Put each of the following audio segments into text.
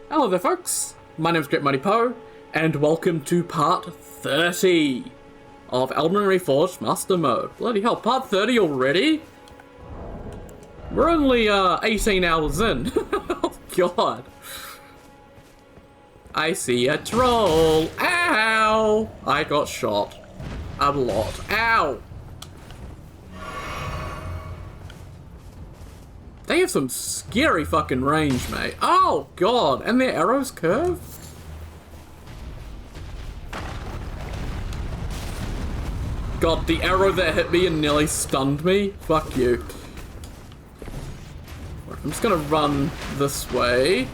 Hello there folks, my name's Great Mighty Poe, and welcome to part 30 of Elden Ring Reforged Master Mode. Bloody hell, part 30 already? We're only 18 hours in. Oh god. I see a troll. Ow! I got shot. A lot. Ow! They have some scary fucking range, mate. Oh, God. And their arrows curve? God, the arrow that hit me and nearly stunned me? Fuck you. I'm just gonna run this way.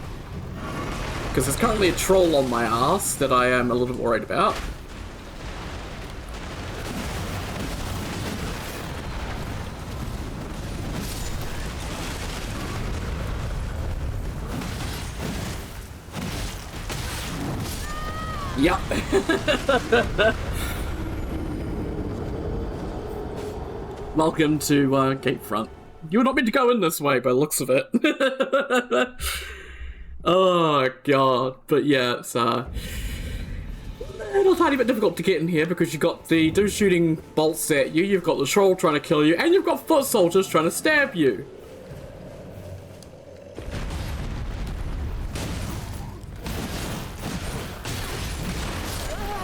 Because there's currently a troll on my ass that I am a little worried about. Yep. Welcome to Gatefront. You were not meant to go in this way by the looks of it. Oh god. But yeah, it's a little tiny bit difficult to get in here because you've got the dude shooting bolts at you, you've got the troll trying to kill you, and you've got foot soldiers trying to stab you.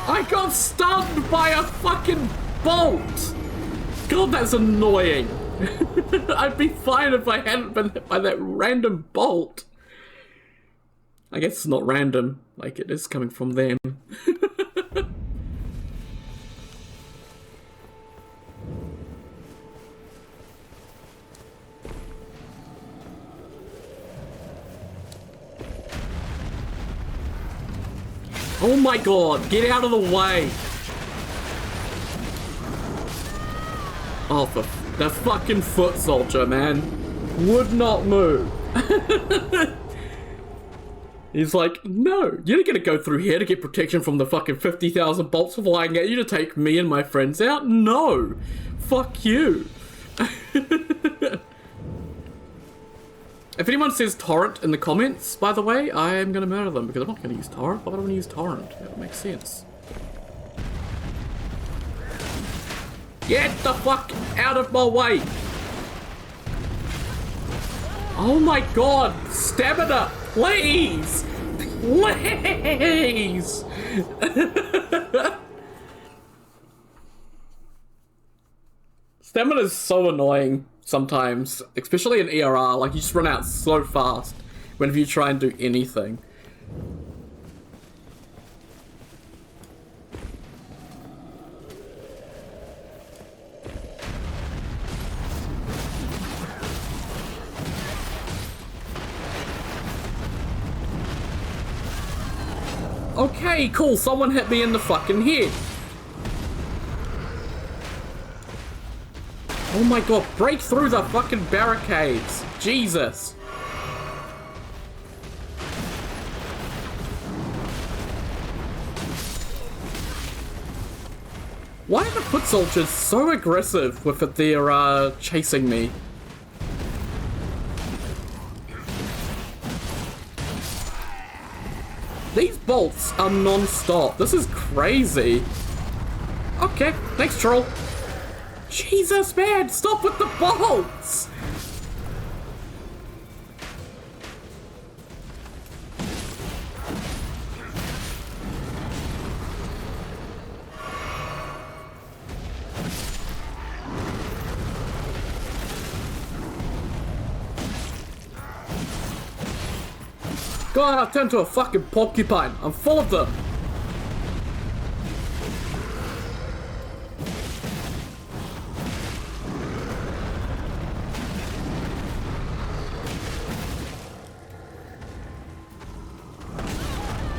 I got stunned by a fucking bolt! God, that's annoying. I'd be fine if I hadn't been hit by that random bolt. I guess it's not random, like it is coming from them. Oh my god, get out of the way! Oh, for the fucking foot soldier, man. Would not move. He's like, no, you're gonna go through here to get protection from the fucking 50,000 bolts flying at you to take me and my friends out? No! Fuck you. If anyone says torrent in the comments, by the way, I am going to murder them because I'm not going to use torrent. Why would I want to use torrent? That makes sense. Get the fuck out of my way! Oh my god! Stamina! Please! Please! Stamina is so annoying. Sometimes, especially in ERR, like you just run out so fast whenever you try and do anything. Okay, cool, someone hit me in the fucking head. Oh my god, break through the fucking barricades! Jesus! Why are the foot soldiers so aggressive with their chasing me? These bolts are non-stop. This is crazy. Okay, thanks, troll. Jesus, man, stop with the bolts! God, I've turned to a fucking porcupine. I'm full of them.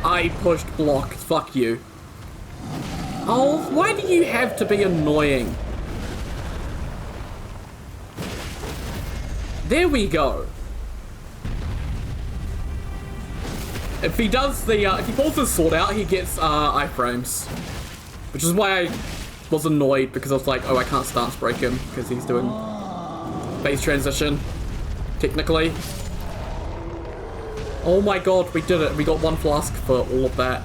I pushed block. Fuck you. Oh, why do you have to be annoying? There we go. If he does the, if he pulls his sword out, he gets iframes. Which is why I was annoyed, because I was like, oh, I can't stance break him, because he's doing phase transition, technically. Oh my god, we did it. We got 1 flask for all of that.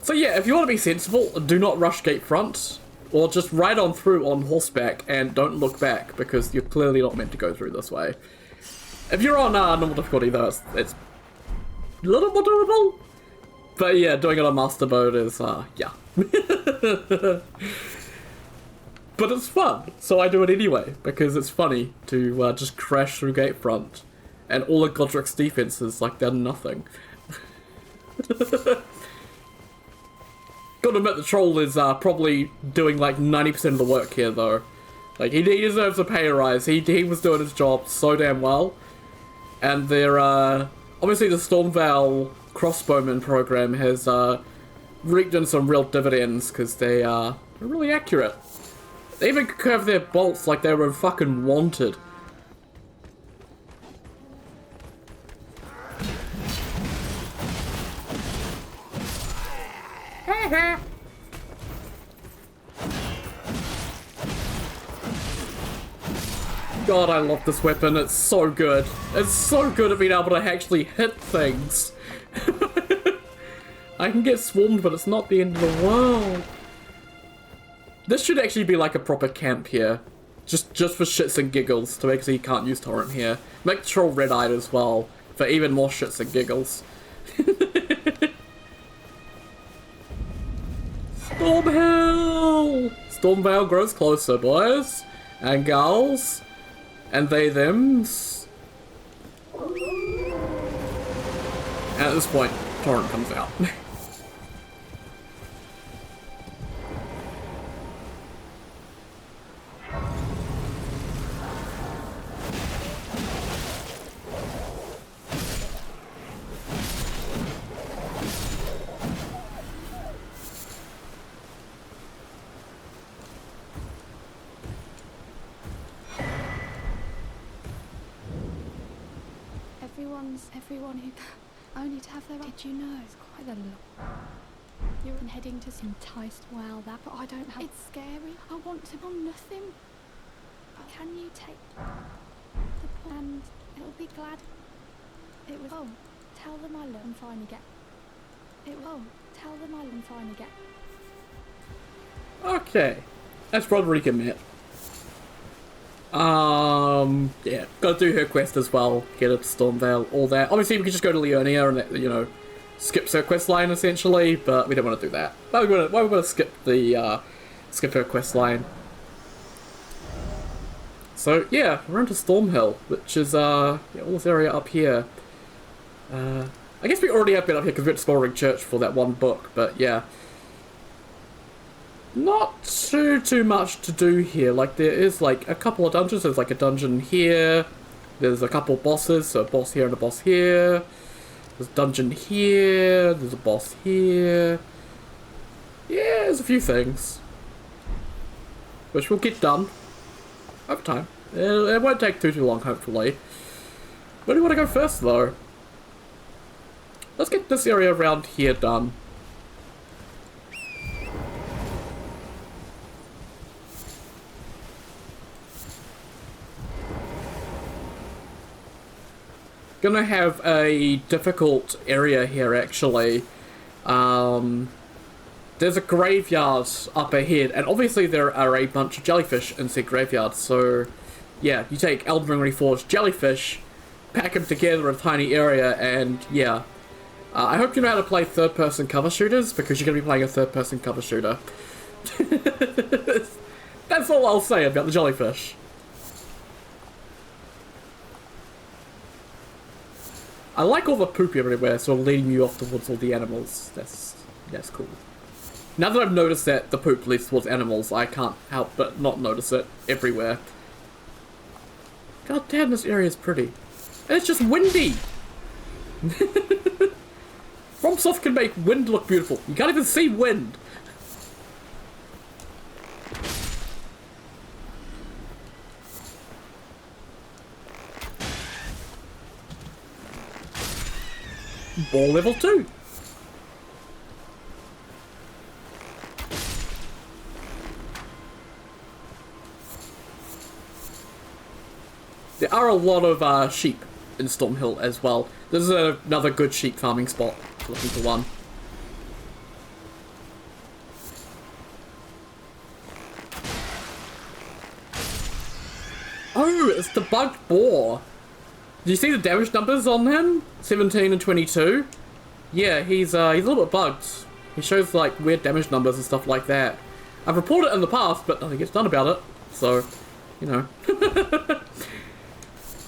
So yeah, if you want to be sensible, do not rush gate front. Or just ride on through on horseback and don't look back, because you're clearly not meant to go through this way. If you're on normal difficulty though, it's a little more doable. But yeah, doing it on master mode is, yeah. But it's fun, so I do it anyway, because it's funny to just crash through gate front. And all of Godric's defenses like they're nothing. Gotta admit, the troll is probably doing like 90% of the work here though. Like, he deserves a pay rise. He was doing his job so damn well. And they're, obviously the Stormveil crossbowman program has reaped in some real dividends, because they are really accurate. They even curve their bolts like they were fucking wanted. God, I love this weapon. It's so good. It's so good at being able to actually hit things. I can get swarmed, but it's not the end of the world. This should actually be like a proper camp here. Just for shits and giggles, to make sure you can't use torrent here. Make the troll red-eyed as well, for even more shits and giggles. Stormhill! Stormveil grows closer, boys. And girls. And they, thems. And at this point, torrent comes out. Everyone who only to have their... Did you know? It's quite a lot. You're heading to enticed. Well, that, but I don't have... It's scary. I want to on nothing. Can you take the point? And it'll be glad. It was... Oh, tell them I love and finally get... It was... Oh, tell them I love and finally get... Okay. That's Roderick admit. Yeah, gotta do her quest as well, get it to Stormveil, all that. Obviously, we could just go to Leonia and, you know, skip her quest line, essentially, but we don't want to do that. But we're gonna skip the, skip her quest line. So, yeah, we're into Stormhill, which is, yeah, all this area up here. I guess we already have been up here because we're exploring Church for that one book, but yeah. Not too much to do here. Like, there is like a couple of dungeons. There's like a dungeon here. There's a couple of bosses. So a boss here and a boss here. There's a dungeon here. There's a boss here. Yeah, there's a few things. Which will get done over time. It won't take too long, hopefully. Where do you want to go first, though? Let's get this area around here done. Gonna have a difficult area here, actually. There's a graveyard up ahead, and obviously there are a bunch of jellyfish in said graveyard, so yeah, you take Elden Ring Reforged jellyfish, pack them together in a tiny area, and yeah. I hope you know how to play third-person cover shooters, because you're gonna be playing a third-person cover shooter. That's all I'll say about the jellyfish. I like all the poop everywhere, sort of leading you off towards all the animals. That's cool. Now that I've noticed that the poop leads towards animals, I can't help but not notice it everywhere. God damn, this area is pretty. And it's just windy! FromSoft can make wind look beautiful. You can't even see wind! Ball level 2. There are a lot of sheep in Stormhill as well. This is another good sheep farming spot. Looking for one. Oh, it's the bugged boar. Did you see the damage numbers on him? 17 and 22. Yeah, he's a little bit bugged. He shows like weird damage numbers and stuff like that. I've reported it in the past, but nothing gets done about it. So, you know.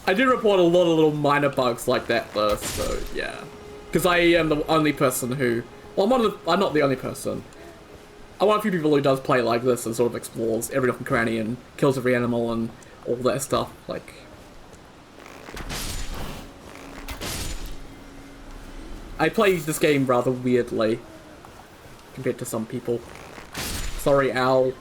I did report a lot of little minor bugs like that though, so yeah. Because I am the only person who... Well, I'm not the only person. I'm one of the few people who does play like this and sort of explores every nook and cranny and kills every animal and all that stuff. Like... I play this game rather weirdly compared to some people. Sorry, Owl.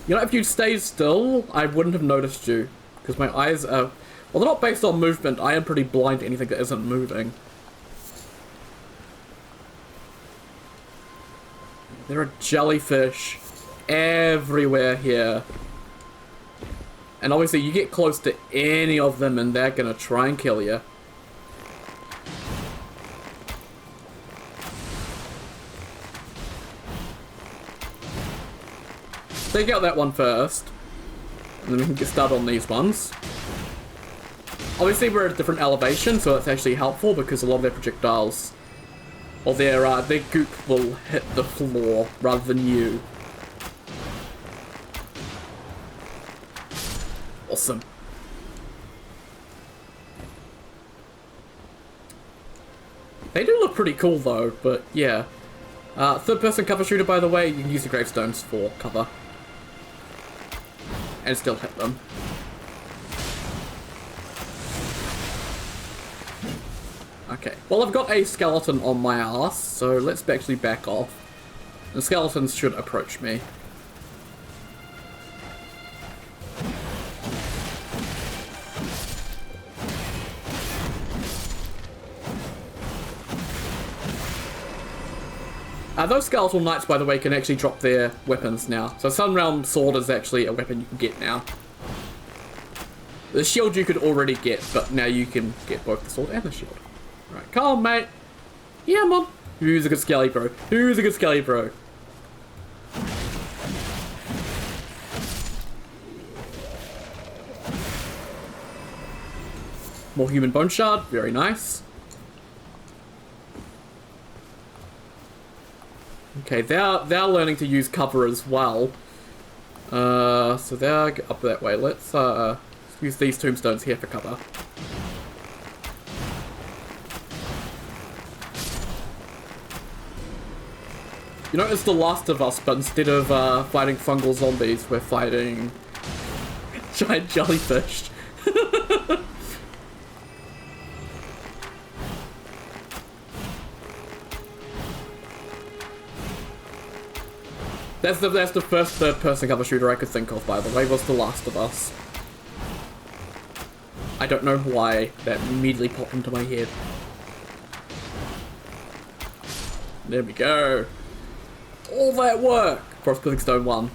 You know, if you'd stayed still, I wouldn't have noticed you. Because my eyes are... Well, they're not based on movement. I am pretty blind to anything that isn't moving. There are jellyfish everywhere here. And obviously, you get close to any of them and they're gonna try and kill you. Take out that one first, and then we can get started on these ones. Obviously we're at a different elevation, so it's actually helpful because a lot of their projectiles, or their goop will hit the floor rather than you. Awesome. They do look pretty cool though, but yeah. Third person cover shooter, by the way, you can use the gravestones for cover. And still hit them. Okay, well I've got a skeleton on my ass, so let's actually back off. The skeletons should approach me. Those skeletal knights, by the way, can actually drop their weapons now. So Sunrealm Sword is actually a weapon you can get now. The shield you could already get, but now you can get both the sword and the shield. Right, come on, mate. Yeah, mom. Who's a good skelly bro? Who's a good skelly bro? More human bone shard. Very nice. Okay, they're learning to use cover as well. So they're up that way. Let's use these tombstones here for cover. You know, it's The Last of Us, but instead of fighting fungal zombies, we're fighting giant jellyfish. That's the first third-person cover shooter I could think of, by the way, was The Last of Us. I don't know why that immediately popped into my head. There we go. All that work for Splitting Stone 1.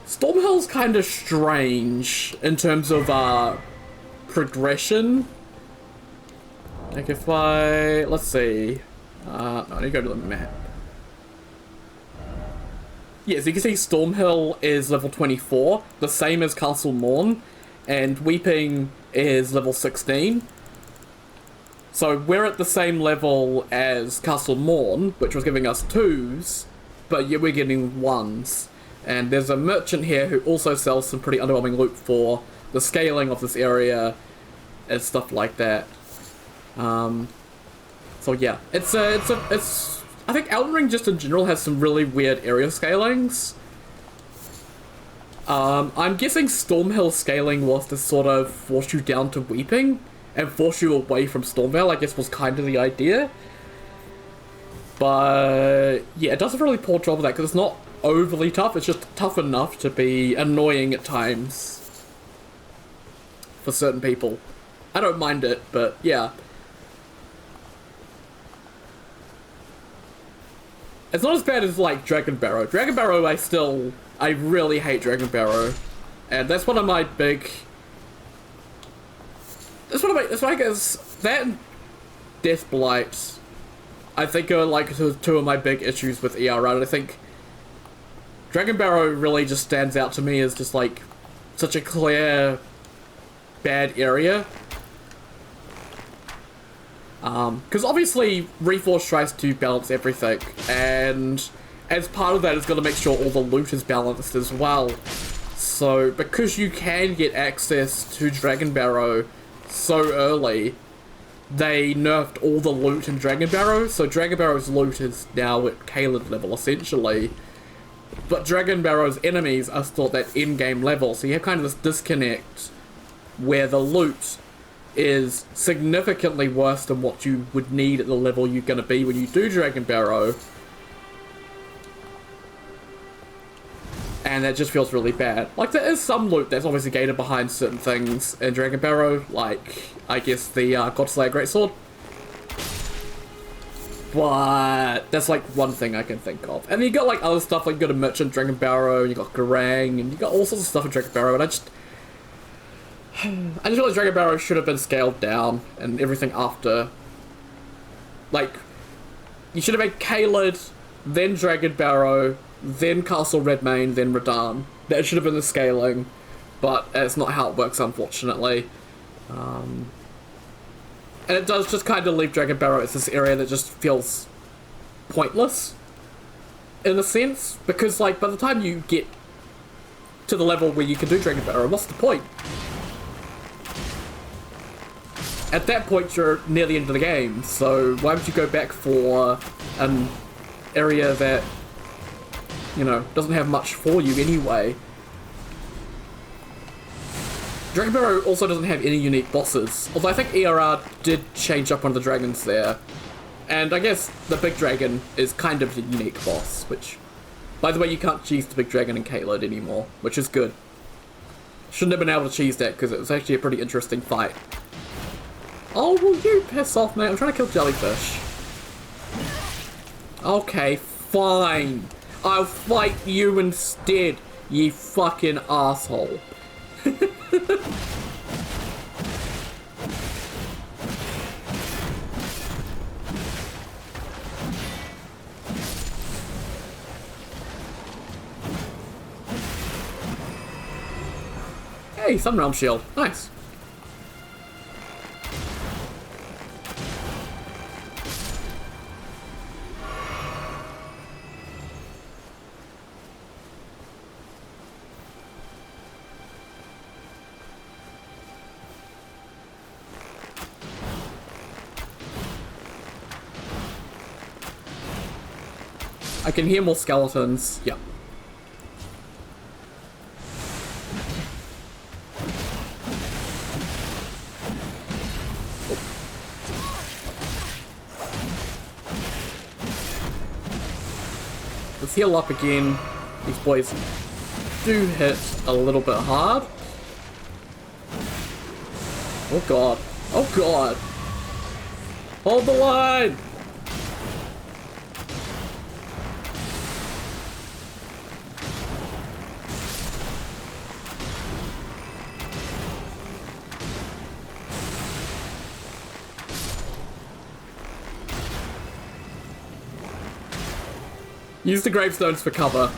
Stormhill's kind of strange in terms of progression. Like if let's see. No, I need to go to the map. Yeah, so you can see Stormhill is level 24, the same as Castle Morn, and Weeping is level 16. So we're at the same level as Castle Morn, which was giving us 2s, but yeah, we're getting 1s. And there's a merchant here who also sells some pretty underwhelming loot for the scaling of this area and stuff like that. So yeah, it's I think Elden Ring just in general has some really weird area scalings. I'm guessing Stormhill scaling was to sort of force you down to Weeping and force you away from Stormvale, I guess was kind of the idea. But yeah, it does a really poor job of that because it's not overly tough, it's just tough enough to be annoying at times for certain people. I don't mind it, but yeah. It's not as bad as, like, Dragon Barrow. Dragon Barrow I still I really hate Dragon Barrow. And that's one of my big... That's one of my... I guess that and Death Blight, I think, are like two of my big issues with ER. I think Dragon Barrow really just stands out to me as just like such a clear bad area. Because obviously Reforged tries to balance everything, and as part of that it's got to make sure all the loot is balanced as well. So because you can get access to Dragon Barrow so early, they nerfed all the loot in Dragon Barrow, so Dragon Barrow's loot is now at Caelid level essentially, but Dragon Barrow's enemies are still at that in-game level, so you have kind of this disconnect where the loot is significantly worse than what you would need at the level you're going to be when you do Dragon Barrow. And that just feels really bad. Like, there is some loot that's obviously gated behind certain things in Dragon Barrow, like, I guess the Godslayer Greatsword. But that's like one thing I can think of. And then you got like other stuff, like you got a Merchant Dragon Barrow, and you got Garang, and you got all sorts of stuff in Dragon Barrow, and I just feel like Dragon Barrow should have been scaled down, and everything after. Like, you should have made Caelid, then Dragon Barrow, then Castle Redmane, then Radahn. That should have been the scaling, but that's not how it works, unfortunately. And it does just kind of leave Dragon Barrow as this area that just feels pointless, in a sense, because like by the time you get to the level where you can do Dragon Barrow, what's the point? At that point you're near the end of the game, so why would you go back for an area that, you know, doesn't have much for you anyway? Dragon Barrow also doesn't have any unique bosses, although I think ERR did change up one of the dragons there. And I guess the big dragon is kind of a unique boss, which, by the way, you can't cheese the big dragon in Caelid anymore, which is good. Shouldn't have been able to cheese that, because it was actually a pretty interesting fight. Oh, will you piss off, mate? I'm trying to kill jellyfish. Okay, fine. I'll fight you instead, you fucking asshole. Hey, Sunrealm Shield. Nice. I can hear more skeletons. Yep. Let's heal up again. These boys do hit a little bit hard. Oh god. Oh god. Hold the line! Use the gravestones for cover.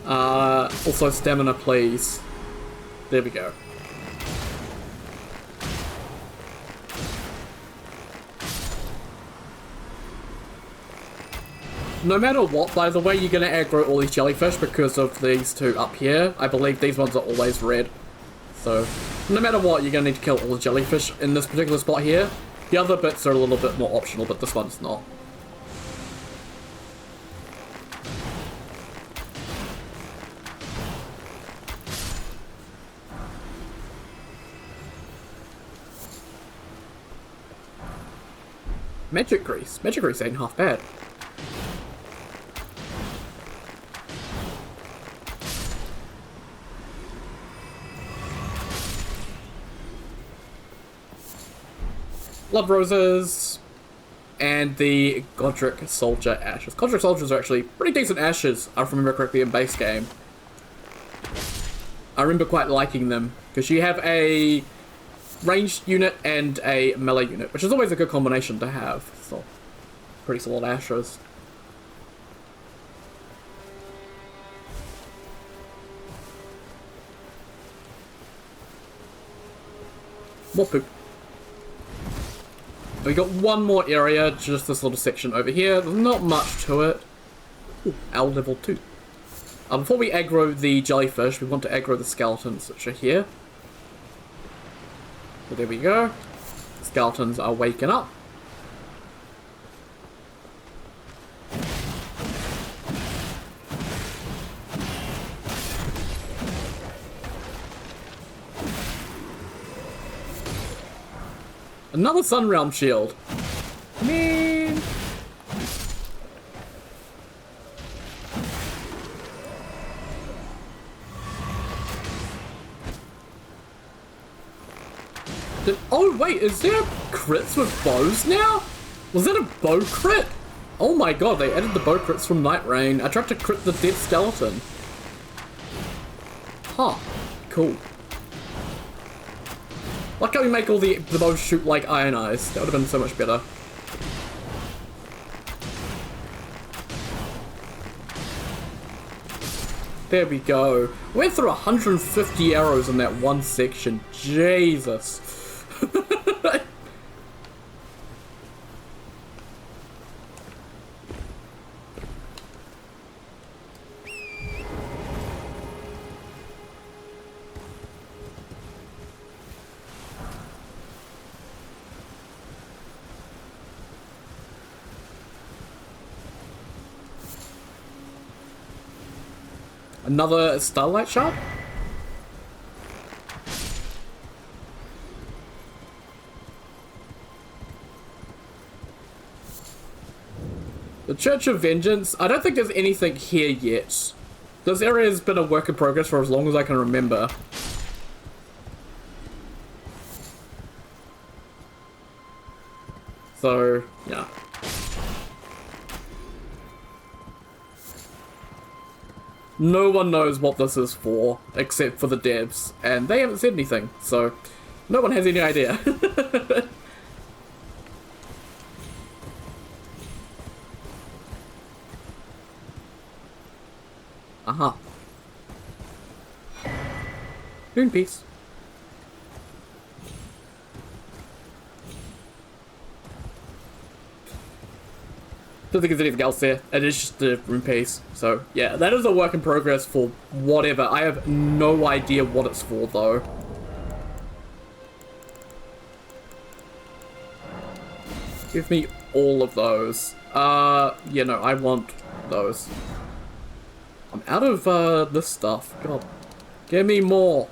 Also stamina, please. There we go. No matter what, by the way, you're going to aggro all these jellyfish because of these two up here. I believe these ones are always red. So, no matter what, you're going to need to kill all the jellyfish in this particular spot here. The other bits are a little bit more optional, but this one's not. Magic Grease. Magic Grease ain't half bad. Love Roses. And the Godric Soldier Ashes. Godric Soldiers are actually pretty decent ashes, if I remember correctly, in base game. I remember quite liking them, because you have a ranged unit and a melee unit, which is always a good combination to have. So, pretty solid ashes. More poop. We got one more area, just this little section over here. There's not much to it. Ooh, L level 2. Before we aggro the jellyfish, we want to aggro the skeletons, which are here. So there we go. The skeletons are waking up. Another Sun Realm shield. Man. Oh wait, is there crits with bows now? Was that a bow crit? Oh my god, they added the bow crits from Night Rain. I tried to crit the dead skeleton. Huh. Cool. Why can't we make all the bows shoot like Iron Eyes? That would have been so much better. There we go. We went through 150 arrows in that one section. Jesus. Another Starlight Shard? The Church of Vengeance. I don't think there's anything here yet. This area has been a work in progress for as long as I can remember. So, yeah. No one knows what this is for, except for the devs, and they haven't said anything, so no one has any idea. Aha. Moon piece. Don't think there's anything else there. It is just the rune piece. So, yeah, that is a work in progress for whatever. I have no idea what it's for, though. Give me all of those. Yeah, no, I want those. I'm out of, this stuff. God. Give me more.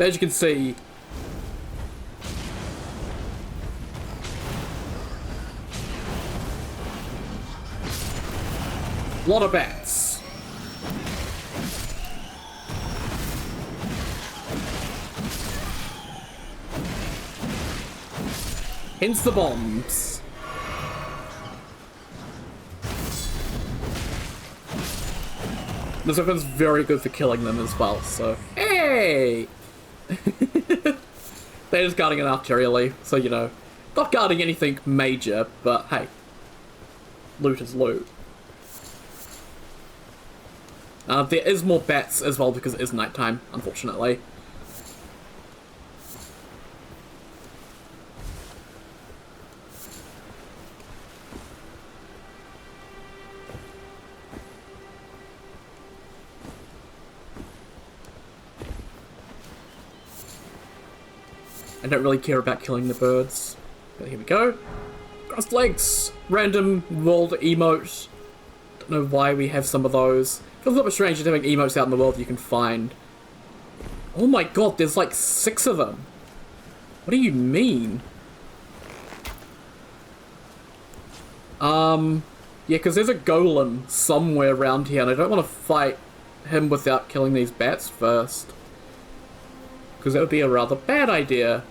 As you can see, a lot of bats. Hence the bombs. This weapon's very good for killing them as well, so hey! They're just guarding it arterially, so you know, not guarding anything major, but hey, loot is loot. There is more bats as well because it is nighttime, unfortunately. I don't really care about killing the birds, but here we go. Crossed legs! Random world emote. Don't know why we have some of those. Feels a little bit strange just having emotes out in the world you can find. Oh my god, there's like 6 of them. What do you mean? Yeah, because there's a golem somewhere around here, and I don't want to fight him without killing these bats first. because that would be a rather bad idea.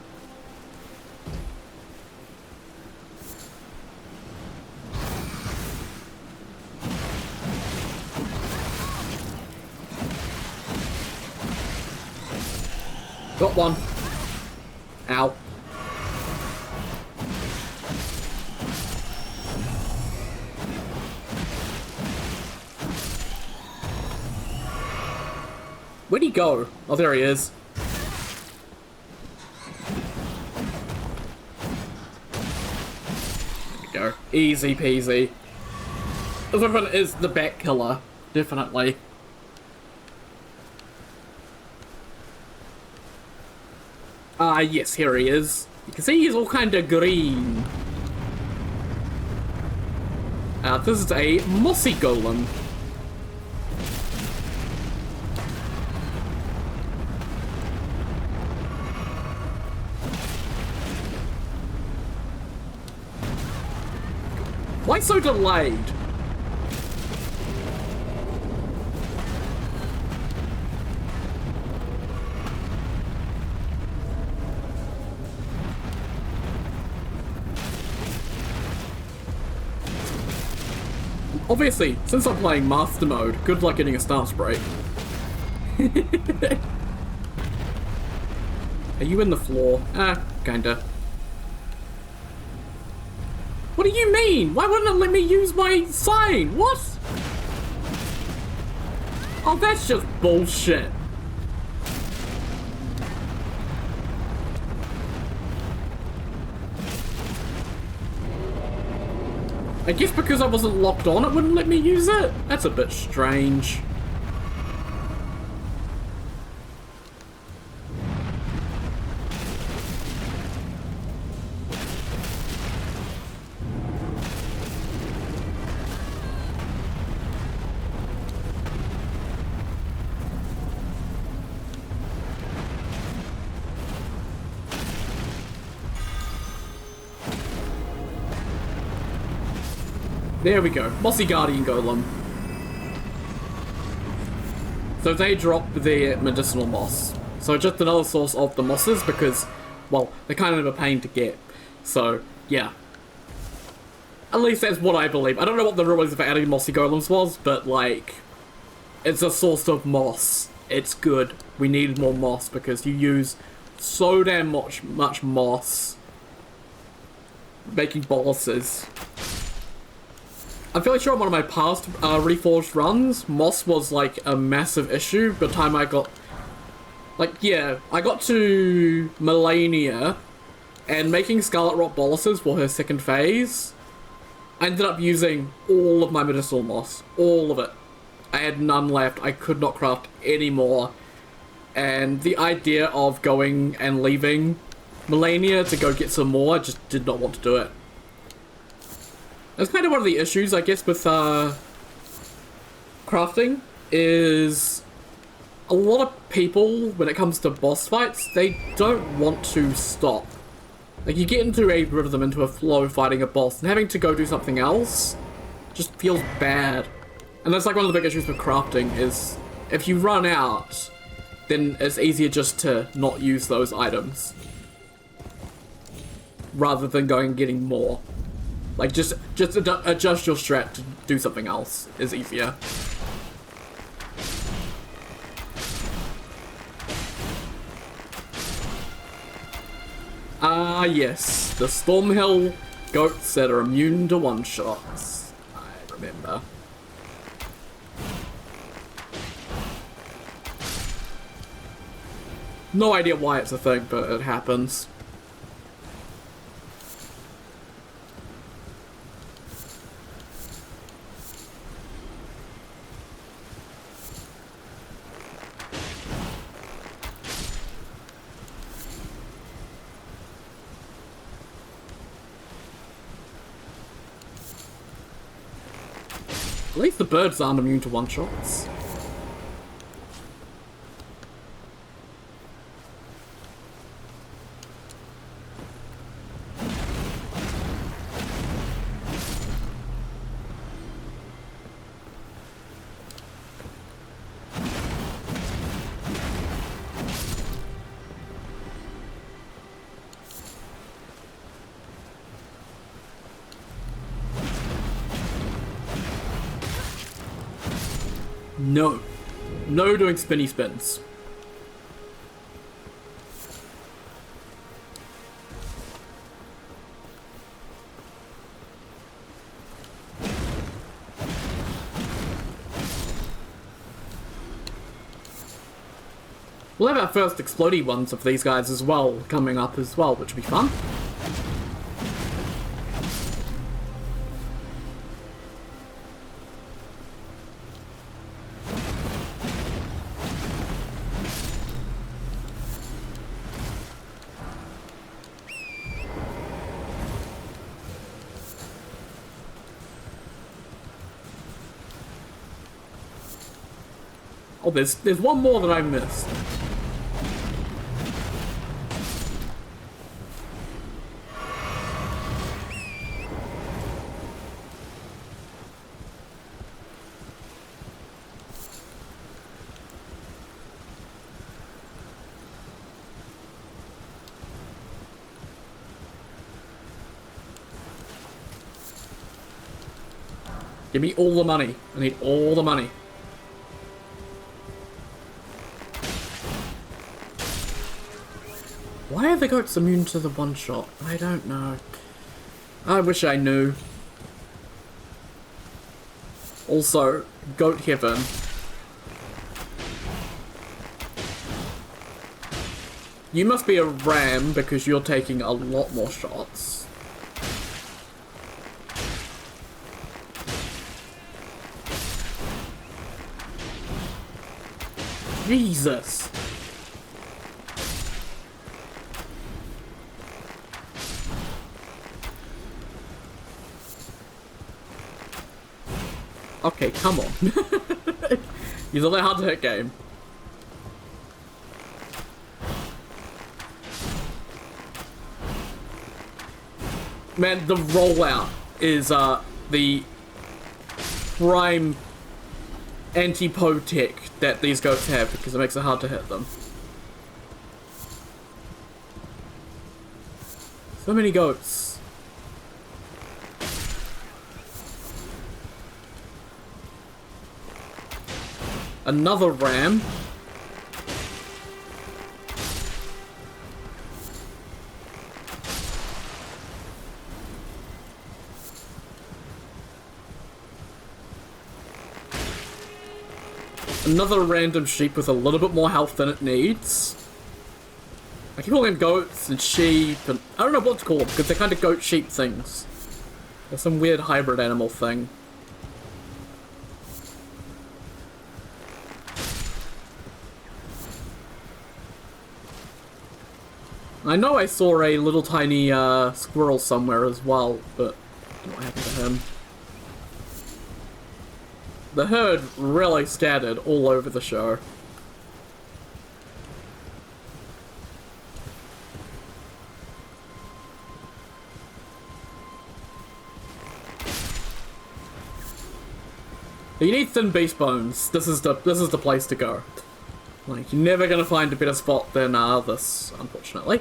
Got one. Ow. Where'd he go? Oh, there he is. There we go. Easy peasy. This weapon is the bat killer. Definitely. Ah, yes, here he is. You can see he's all kind of green. This is a mossy golem. Why so delayed? Obviously, since I'm playing Master Mode, good luck getting a stance break. Are you in the floor? Ah, kinda. What do you mean? Why wouldn't it let me use my sign? What? Oh, that's just bullshit. I guess because I wasn't locked on, it wouldn't let me use it? That's a bit strange. There we go. Mossy Guardian Golem. So they drop the medicinal moss. So just another source of the mosses because, well, they're kind of a pain to get. So, yeah. At least that's what I believe. I don't know what the rules for adding mossy golems was, but, like, it's a source of moss. It's good. We need more moss because you use so damn much moss making boluses. I'm fairly sure on one of my past Reforged runs, moss was like a massive issue by the time I got... Like, yeah, I got to Melania and making Scarlet Rot boluses for her second phase. I ended up using all of my medicinal moss. All of it. I had none left. I could not craft any more. And the idea of going and leaving Melania to go get some more, I just did not want to do it. That's kind of one of the issues, I guess, with crafting, is a lot of people, when it comes to boss fights, they don't want to stop. Like, you get into a rhythm, into a flow fighting a boss, and having to go do something else just feels bad. And that's like one of the big issues with crafting, is if you run out, then it's easier just to not use those items, rather than going and getting more. Like, just adjust your strat to do something else is easier. Ah, yes. The Stormhill goats that are immune to one-shots. I remember. No idea why it's a thing, but it happens. At least the birds aren't immune to one-shots. No. No doing spinny spins. We'll have our first explodey ones of these guys as well, coming up as well, which will be fun. Oh, there's one more that I missed. Give me all the money. I need all the money. Why are the goats immune to the one shot? I don't know. I wish I knew. Also, goat heaven. You must be a ram because you're taking a lot more shots. Jesus. Okay, come on. He's a hard to hit game. Man, the rollout is the prime anti-po tech that these goats have because it makes it hard to hit them. So many goats. Another ram. Another random sheep with a little bit more health than it needs. I keep calling them goats and sheep, and I don't know what to call them because they're kind of goat-sheep things. They're some weird hybrid animal thing. I know I saw a little tiny squirrel somewhere as well, but I don't know what happened to him. The herd really scattered all over the show. You need thin beast bones. This is the place to go. Like, you're never gonna find a better spot than this, unfortunately.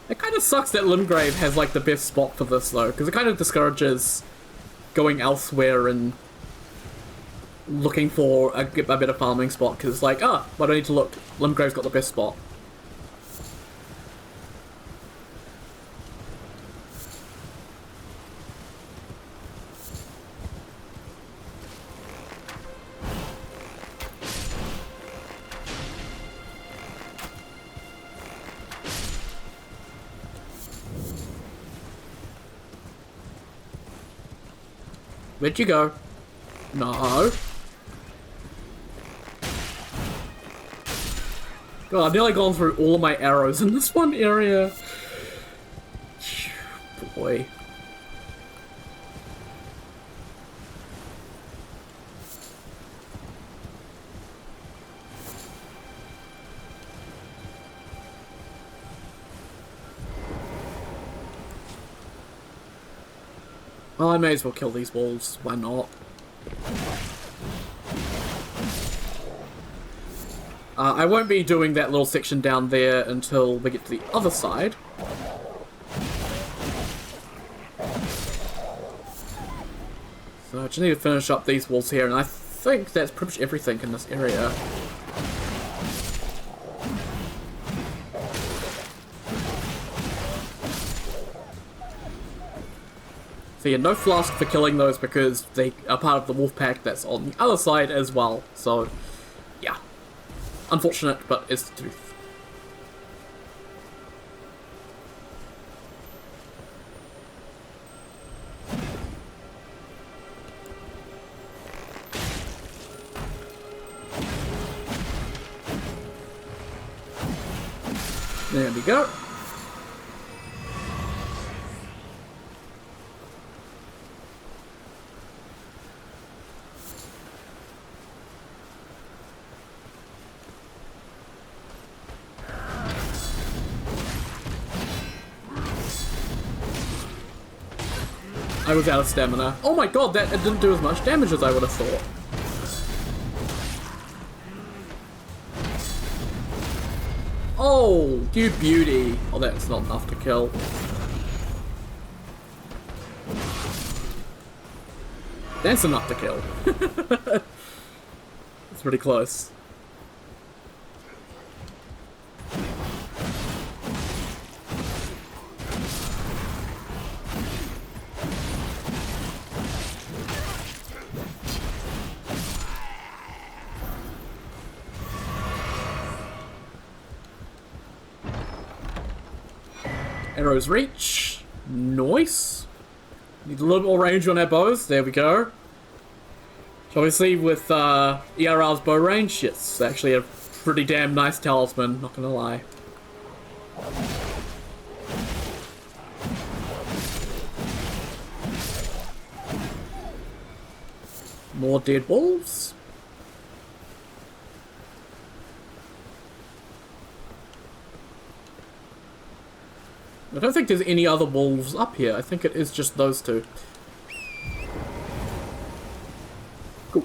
It kind of sucks that Limgrave has like the best spot for this though, because it kind of discourages going elsewhere and looking for a better farming spot, because it's like, ah, I don't need to look. Limgrave's got the best spot. Where'd you go? No. God, I've nearly gone through all of my arrows in this one area. Boy. Well, I may as well kill these wolves. Why not? I won't be doing that little section down there until we get to the other side. just need to finish up these walls here, and I think that's pretty much everything in this area. So yeah, no flask for killing those because they are part of the wolf pack that's on the other side as well. So, yeah. Unfortunate, but it's the truth. There we go. I was out of stamina. Oh my god, that it didn't do as much damage as I would have thought. Oh, you beauty. Oh, that's not enough to kill. That's enough to kill. It's pretty close. Arrows reach. Nice. Need a little more range on our bows. There we go. So obviously with ERR's bow range, it's actually a pretty damn nice talisman, not gonna lie. More dead wolves. I don't think there's any other wolves up here. I think it is just those two. Cool.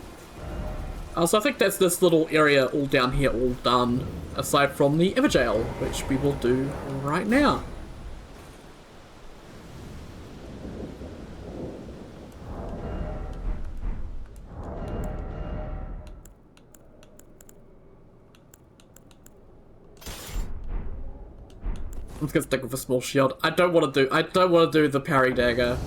So I think that's this little area all down here all done, aside from the Everjail, which we will do right now. I'm just gonna stick with a small shield. I don't want to do the parry dagger.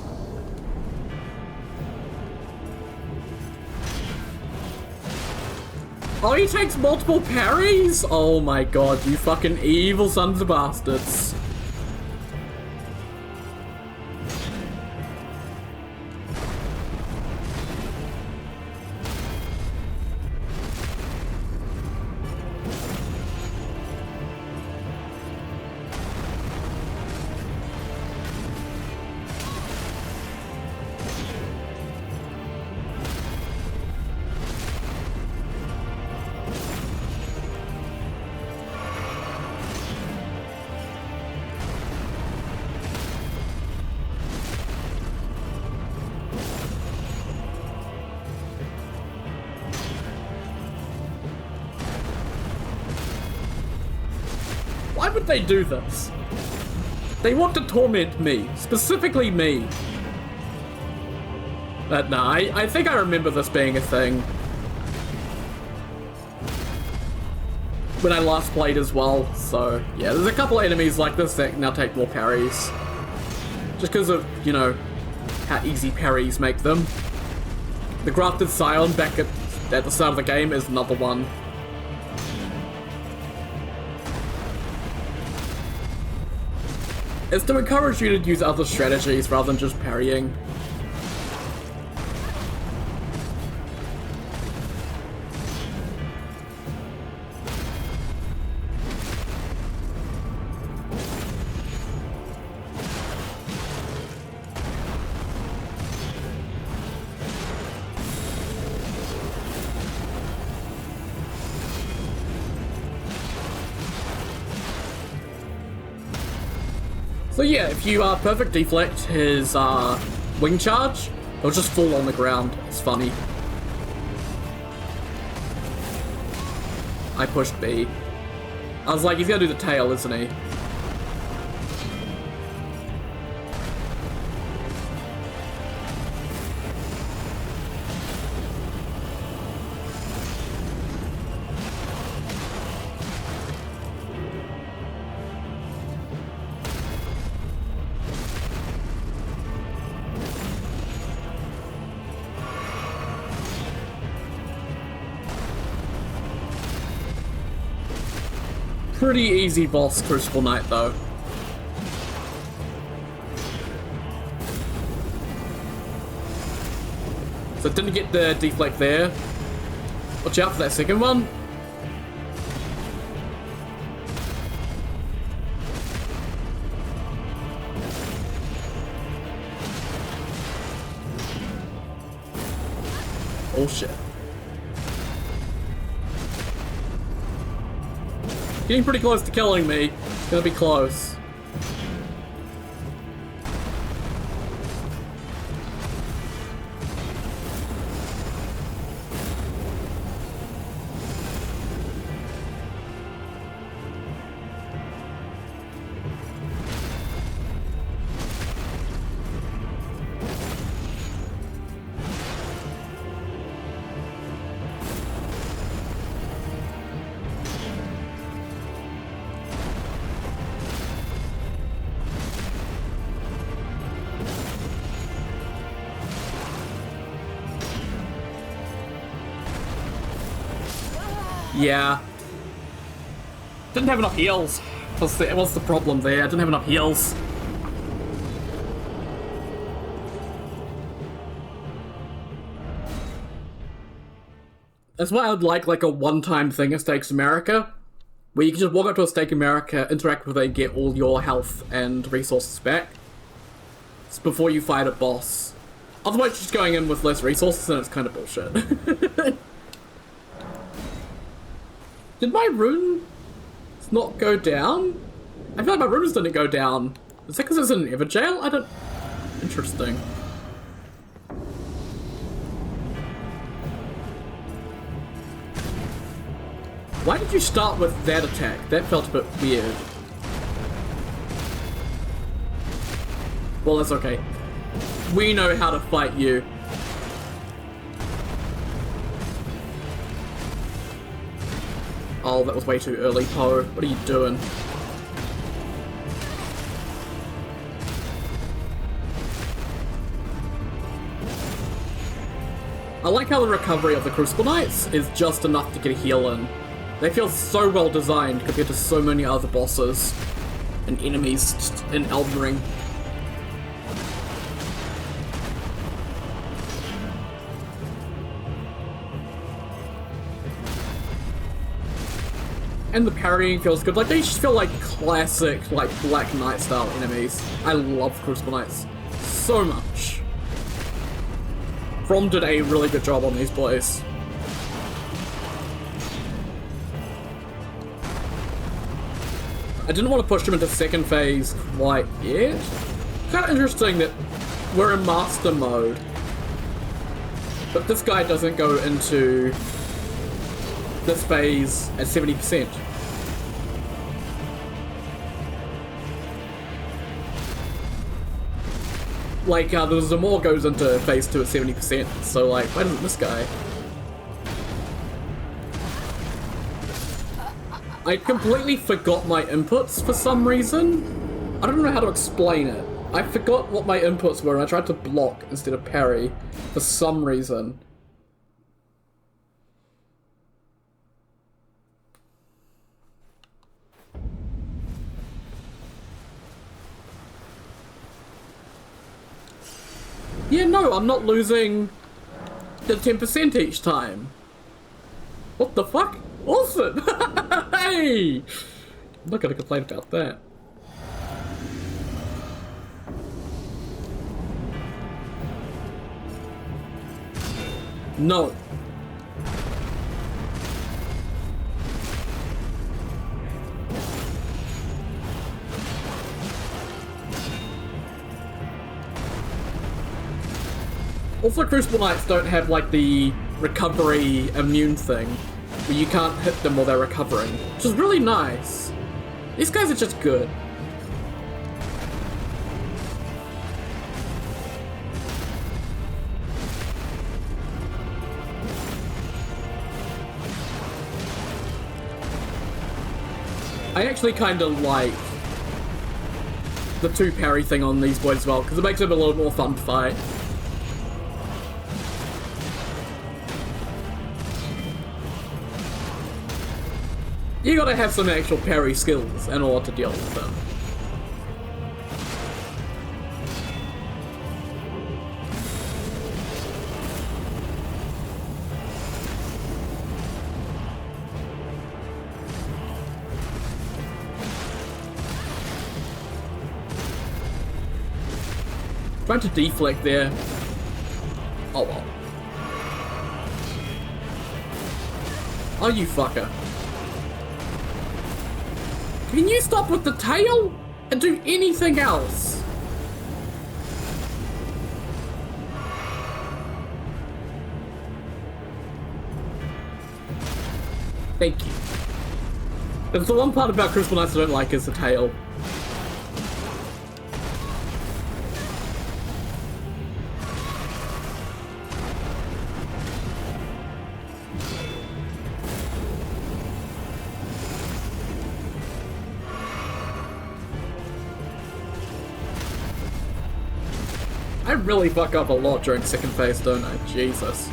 Oh, he takes multiple parries? Oh my god, you fucking evil sons of bastards. Why would they do this? They want to torment me. Specifically me. But nah, I think I remember this being a thing. When I last played as well, so yeah, there's a couple enemies like this that now take more parries. Just because of, you know, how easy parries make them. The Grafted Scion back at the start of the game is another one. It's to encourage you to use other strategies rather than just parrying. So yeah, if you perfect deflect his wing charge, he'll just fall on the ground. It's funny. I pushed B. I was like, he's gonna do the tail, isn't he? Pretty easy boss, Crucible Knight, though. So didn't get the deflect there. Watch out for that second one. Oh shit. Getting pretty close to killing me. It's gonna be close. Yeah. Didn't have enough heals. What's the problem there? I didn't have enough heals. That's why I would like a one-time thing at Stakes America, where you can just walk up to a Stake America, interact with it, and get all your health and resources back. It's before you fight a boss. Otherwise, just going in with less resources, and it's kind of bullshit. Did my runes not go down? I feel like my runes didn't go down. Is that because it's in an Ever Jail? I don't... Interesting. Why did you start with that attack? That felt a bit weird. Well, that's okay. We know how to fight you. Oh, that was way too early, Poe. What are you doing? I like how the recovery of the Crucible Knights is just enough to get a heal in. They feel so well designed compared to so many other bosses and enemies in Elden Ring. And the parrying feels good. Like, they just feel like classic, like, Black Knight style enemies. I love Crucible Knights so much. From did a really good job on these boys. I didn't want to push them into second phase quite yet. Kind of interesting that we're in master mode, but this guy doesn't go into this phase at 70%. Like, the Zamor goes into phase 2 at 70%, so like, why doesn't this guy? I completely forgot my inputs for some reason. I don't know how to explain it. I forgot what my inputs were and I tried to block instead of parry for some reason. Yeah, no, I'm not losing the 10% each time. What the fuck? Awesome! Hey! I'm not gonna complain about that. No. Also, Crucible Knights don't have, like, the recovery immune thing, where you can't hit them while they're recovering, which is really nice. These guys are just good. I actually kind of like the 2 parry thing on these boys as well, because it makes it a little more fun to fight. You gotta have some actual parry skills in order to deal with them. Trying to deflect there. Oh well. Oh, you fucker. Can you stop with the tail and do anything else? Thank you. That's the one part about Crucible Knights I don't like is the tail. I really fuck up a lot during second phase, don't I? Jesus.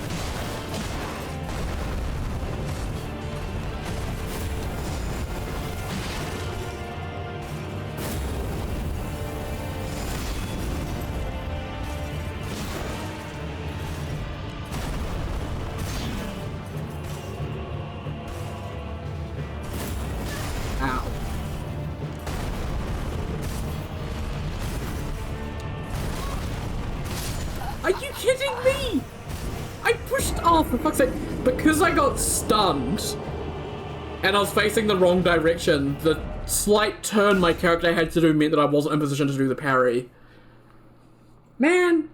Ow. Are you kidding me? I pushed off, for fuck's sake. Because I got stunned and I was facing the wrong direction, the slight turn my character had to do meant that I wasn't in position to do the parry. Man,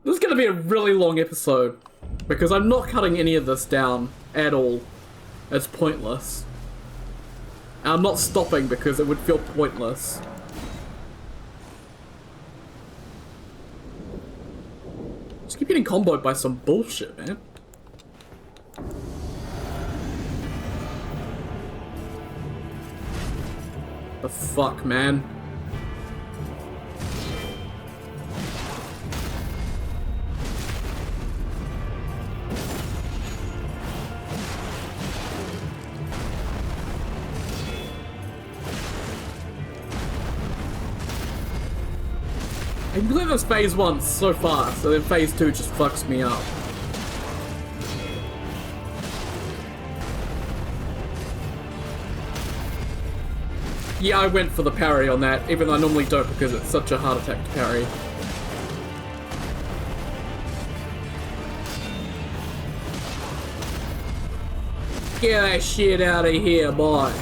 this is gonna be a really long episode because I'm not cutting any of this down at all. It's pointless. And I'm not stopping because it would feel pointless. Just keep getting comboed by some bullshit, man. The fuck, man. I can clear this phase once so far, so then phase 2 just fucks me up. Yeah, I went for the parry on that, even though I normally don't because it's such a hard attack to parry. Get that shit out of here, boy.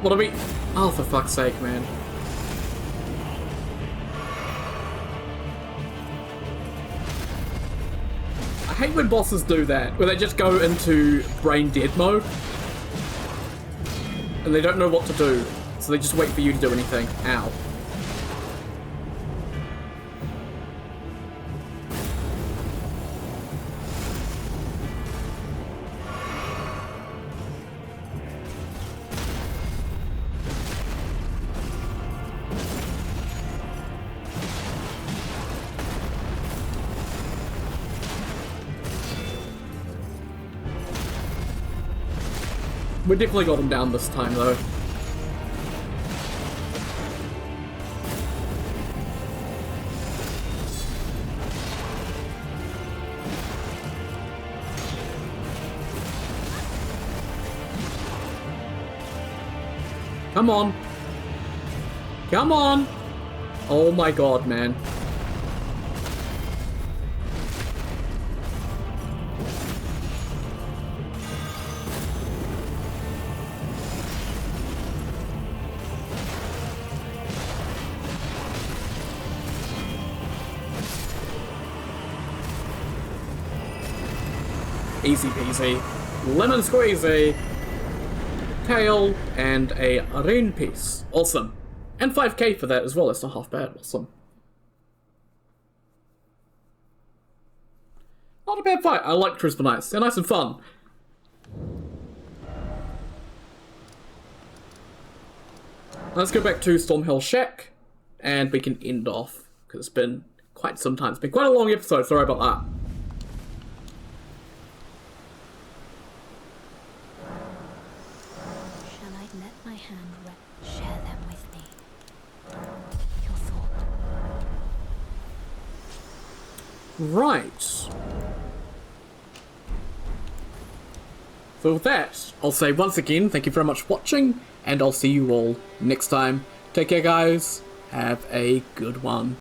What are we? Oh, for fuck's sake, man. I hate when bosses do that, where they just go into brain dead mode. And they don't know what to do, so they just wait for you to do anything. Ow. We definitely got him down this time, though. Come on. Come on. Oh my god, man. Easy peasy. Lemon squeezy. tail, and a rain piece. Awesome. And 5k for that as well, that's not half bad. Awesome. Not a bad fight. I like Crucible Knights. They're nice and fun. Let's go back to Stormhill Shack, and we can end off, because it's been quite some time. It's been quite a long episode, sorry about that. Shall I let my hand share them with me? Your thought. Right. So with that, I'll say once again, thank you very much for watching, and I'll see you all next time. Take care, guys. Have a good one.